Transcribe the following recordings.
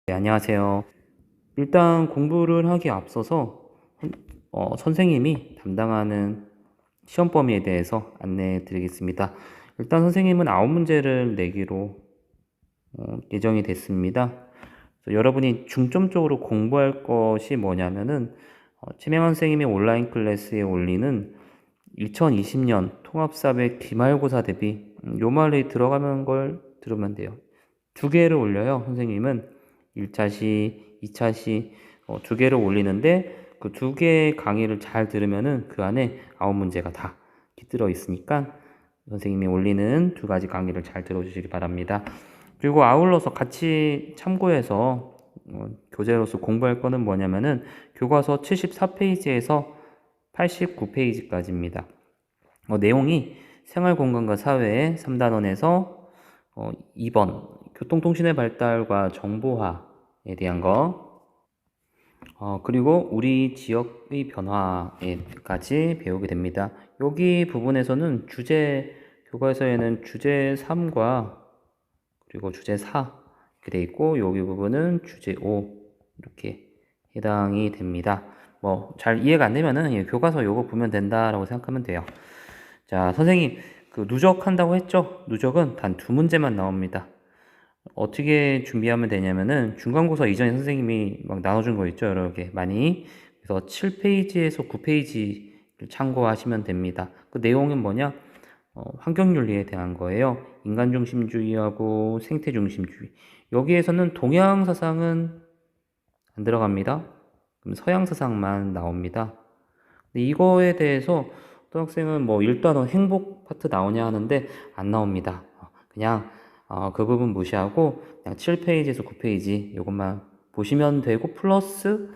네, 안녕하세요. 일단 공부를 하기에 앞서서 선생님이 담당하는 시험 범위에 대해서 안내해 드리겠습니다. 일단 선생님은 9문제를 내기로 예정이 됐습니다. 그래서 여러분이 중점적으로 공부할 것이 뭐냐면은 최명환 선생님의 온라인 클래스에 올리는 2020년 통합사회 기말고사 대비 요 말이 들어가는 걸 들으면 돼요. 두 개를 올려요. 선생님은 1차시, 2차시 두 개를 올리는데 그 두 개의 강의를 잘 들으면은 그 안에 9문제가 다 깃들어 있으니까 선생님이 올리는 두 가지 강의를 잘 들어주시기 바랍니다. 그리고 아울러서 같이 참고해서 교재로서 공부할 거는 뭐냐면은 교과서 74페이지에서 89페이지까지입니다. 내용이 생활공간과 사회의 3단원에서 2번 교통통신의 발달과 정보화에 대한 거, 그리고 우리 지역의 변화에까지 배우게 됩니다. 여기 부분에서는 교과서에는 주제 3과 그리고 주제 4 이렇게 돼 있고, 여기 부분은 주제 5 이렇게 해당이 됩니다. 잘 이해가 안 되면은 교과서 요거 보면 된다라고 생각하면 돼요. 자, 선생님, 그 누적한다고 했죠? 누적은 단 2문제만 나옵니다. 어떻게 준비하면 되냐면은 중간고사 이전에 선생님이 막 나눠준 거 있죠? 여러 개 많이. 그래서 7페이지에서 9페이지를 참고하시면 됩니다. 그 내용은 뭐냐? 환경윤리에 대한 거예요. 인간중심주의하고 생태중심주의. 여기에서는 동양사상은 안 들어갑니다. 그럼 서양사상만 나옵니다. 근데 이거에 대해서 어떤 학생은 뭐 1단원 행복 파트 나오냐 하는데 안 나옵니다. 그냥 그 부분 무시하고 그냥 7페이지에서 9페이지 이것만 보시면 되고, 플러스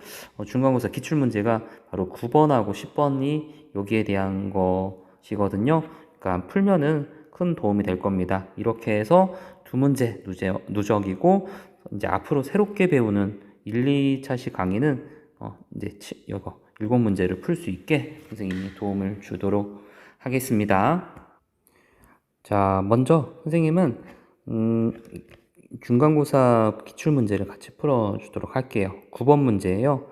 중간고사 기출문제가 바로 9번하고 10번이 여기에 대한 것이거든요. 그러니까 풀면은 큰 도움이 될 겁니다. 이렇게 해서 2문제 누적이고, 이제 앞으로 새롭게 배우는 1, 2차시 강의는 이제 이거 7문제를 풀 수 있게 선생님이 도움을 주도록 하겠습니다. 자, 먼저 선생님은 중간고사 기출문제를 같이 풀어주도록 할게요. 9번 문제예요.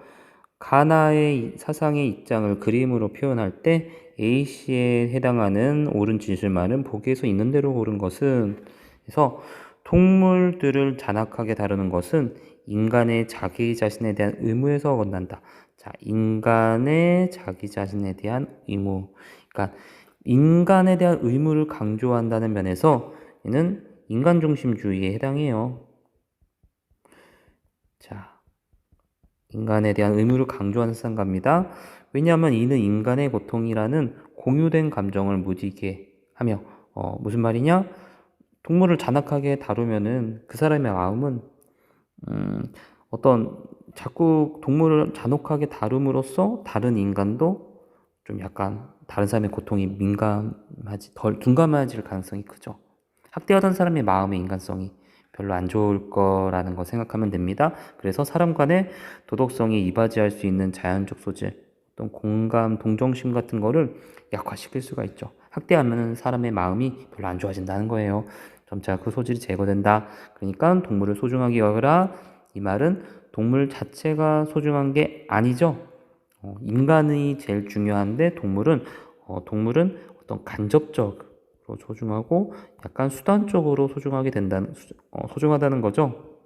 가나의 사상의 입장을 그림으로 표현할 때 A씨에 해당하는 옳은 진실말은 보기에서 있는 대로 고른 것은, 그래서 동물들을 잔악하게 다루는 것은 인간의 자기 자신에 대한 의무에서 건난다. 자, 인간의 자기 자신에 대한 의무. 그러니까 인간에 대한 의무를 강조한다는 면에서 얘는 인간중심주의에 해당해요. 자, 인간에 대한 의무를 강조하는 사상가입니다. 왜냐하면 이는 인간의 고통이라는 공유된 감정을 무디게 하며, 무슨 말이냐? 동물을 잔악하게 다루면은 그 사람의 마음은 어떤 자꾸 동물을 잔혹하게 다룸으로써 다른 인간도 좀 약간 다른 사람의 고통이 덜 둔감해질 가능성이 크죠. 학대하던 사람의 마음의 인간성이 별로 안 좋을 거라는 거 생각하면 됩니다. 그래서 사람 간의 도덕성이 이바지할 수 있는 자연적 소질, 어떤 공감, 동정심 같은 거를 약화시킬 수가 있죠. 학대하면 사람의 마음이 별로 안 좋아진다는 거예요. 점차 그 소질이 제거된다. 그러니까 동물을 소중하게 여겨라. 이 말은 동물 자체가 소중한 게 아니죠. 인간이 제일 중요한데 동물은 어떤 간접적으로 소중하고 약간 수단적으로 소중하다는 거죠.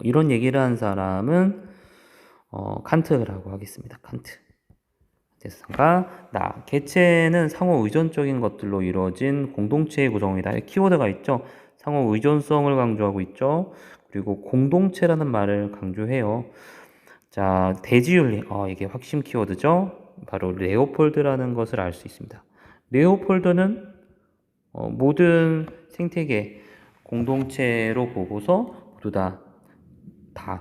이런 얘기를 한 사람은 칸트라고 하겠습니다. 칸트. 개체는 상호 의존적인 것들로 이루어진 공동체의 구성이다. 키워드가 있죠. 상호 의존성을 강조하고 있죠. 그리고 공동체라는 말을 강조해요. 자, 대지윤리. 이게 핵심 키워드죠. 바로 레오폴드라는 것을 알 수 있습니다. 레오폴드는 모든 생태계 공동체로 보고서 모두 다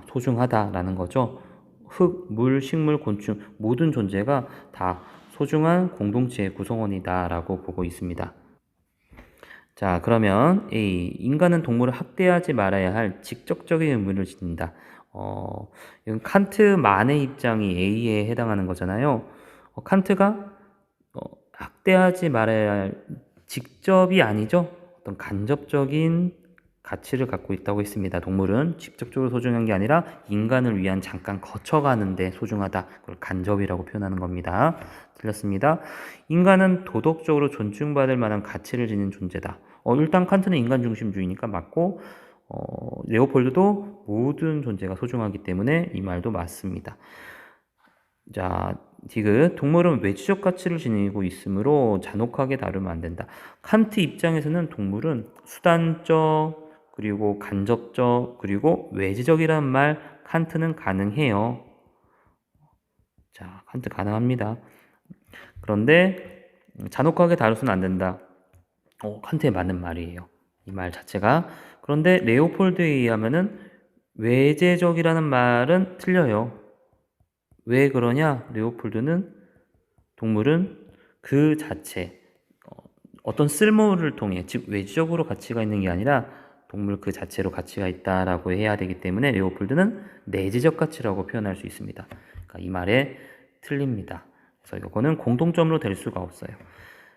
소중하다라는 거죠. 흙, 물, 식물, 곤충 모든 존재가 다 소중한 공동체의 구성원이다라고 보고 있습니다. 자, 그러면 A. 인간은 동물을 학대하지 말아야 할 직접적인 의무를 지닌다. 이건 칸트만의 입장이 A에 해당하는 거잖아요. 칸트가 학대하지 말아야 할 직접이 아니죠. 어떤 간접적인 가치를 갖고 있다고 했습니다. 동물은 직접적으로 소중한 게 아니라 인간을 위한 잠깐 거쳐가는데 소중하다. 그걸 간접이라고 표현하는 겁니다. 틀렸습니다. 인간은 도덕적으로 존중받을 만한 가치를 지닌 존재다. 일단 칸트는 인간 중심주의니까 맞고, 레오폴드도 모든 존재가 소중하기 때문에 이 말도 맞습니다. 자, 디귿. 동물은 외지적 가치를 지니고 있으므로 잔혹하게 다루면 안 된다. 칸트 입장에서는 동물은 수단적, 그리고 간접적, 그리고 외지적이라는 말 칸트는 가능해요. 자, 칸트 가능합니다. 그런데 잔혹하게 다루서는 안 된다. 칸트에 맞는 말이에요. 이 말 자체가. 그런데 레오폴드에 의하면은 외제적이라는 말은 틀려요. 왜 그러냐? 레오폴드는 동물은 그 자체, 어떤 쓸모를 통해, 즉 외적으로 가치가 있는 게 아니라 동물 그 자체로 가치가 있다라고 해야 되기 때문에 레오폴드는 내재적 가치라고 표현할 수 있습니다. 그러니까 이 말에 틀립니다. 그래서 이거는 공통점으로 될 수가 없어요.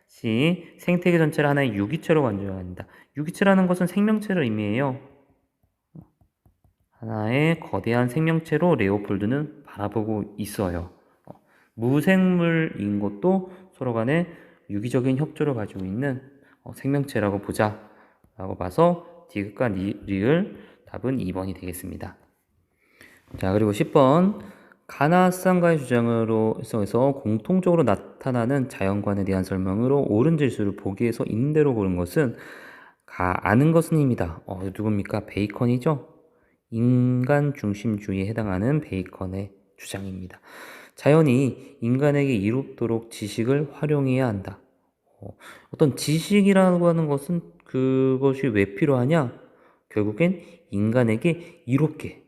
C. 생태계 전체를 하나의 유기체로 간주한다. 유기체라는 것은 생명체를 의미해요. 하나의 거대한 생명체로 레오폴드는 바라보고 있어요. 무생물인 것도 서로 간에 유기적인 협조를 가지고 있는 생명체라고 보자 라고 봐서 디귿과 리을 답은 2번이 되겠습니다. 자, 그리고 10번 가나스상가의 주장으로 해서 공통적으로 나타나는 자연관에 대한 설명으로 옳은 질수를 보기에서 있는 대로 고른 것은 아는 것은 힘이다. 누굽니까? 베이컨이죠? 인간 중심주의에 해당하는 베이컨의 주장입니다. 자연이 인간에게 이롭도록 지식을 활용해야 한다. 어떤 지식이라고 하는 것은 그것이 왜 필요하냐? 결국엔 인간에게 이롭게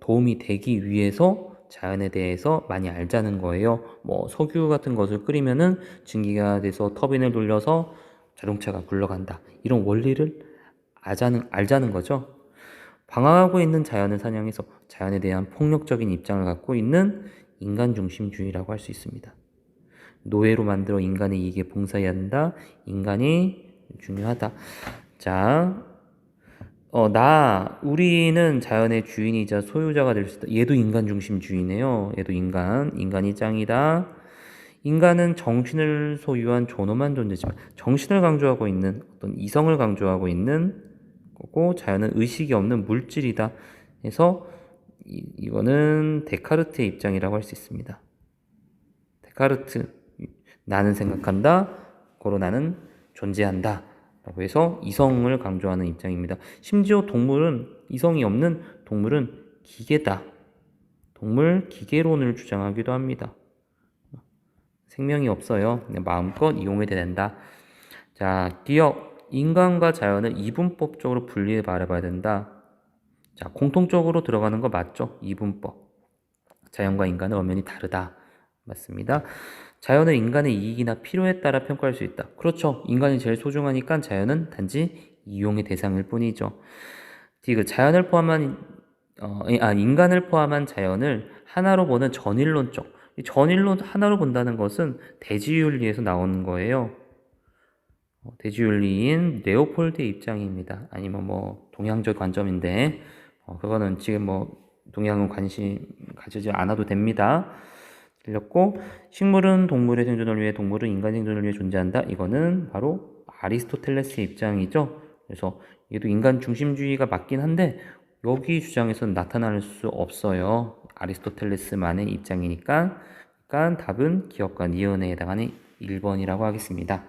도움이 되기 위해서 자연에 대해서 많이 알자는 거예요. 석유 같은 것을 끓이면은 증기가 돼서 터빈을 돌려서 자동차가 굴러간다. 이런 원리를 알자는 거죠. 방황하고 있는 자연을 사냥해서 자연에 대한 폭력적인 입장을 갖고 있는 인간 중심주의라고 할 수 있습니다. 노예로 만들어 인간의 이익에 봉사해야 한다. 인간이 중요하다. 자, 우리는 자연의 주인이자 소유자가 될 수 있다. 얘도 인간 중심주의네요. 얘도 인간이 짱이다. 인간은 정신을 소유한 존엄한 존재지만 정신을 강조하고 있는 어떤 이성을 강조하고 있는 거고 자연은 의식이 없는 물질이다. 해서 이거는 데카르트의 입장이라고 할 수 있습니다. 데카르트, 나는 생각한다. 고로 나는 존재한다. 라고 해서 이성을 강조하는 입장입니다. 심지어 이성이 없는 동물은 기계다. 동물 기계론을 주장하기도 합니다. 생명이 없어요. 마음껏 이용해야 된다. 자, 기억, 인간과 자연을 이분법적으로 분리해 바라봐야 된다. 자, 공통적으로 들어가는 거 맞죠? 이분법. 자연과 인간은 엄연히 다르다. 맞습니다. 자연은 인간의 이익이나 필요에 따라 평가할 수 있다. 그렇죠. 인간이 제일 소중하니까 자연은 단지 이용의 대상일 뿐이죠. 자연을 포함한 인간을 포함한 자연을 하나로 보는 전일론적. 전일론 하나로 본다는 것은 대지윤리에서 나오는 거예요. 대지윤리인 레오폴드의 입장입니다. 아니면 동양적 관점인데 그거는 지금 동양은 관심 가지지 않아도 됩니다. 들렸고, 식물은 동물의 생존을 위해, 동물은 인간의 생존을 위해 존재한다. 이거는 바로 아리스토텔레스의 입장이죠. 그래서 얘도 인간 중심주의가 맞긴 한데 여기 주장에서는 나타날 수 없어요. 아리스토텔레스만의 입장이니까. 그러니까 답은 기억과 니은에 해당하는 1번이라고 하겠습니다.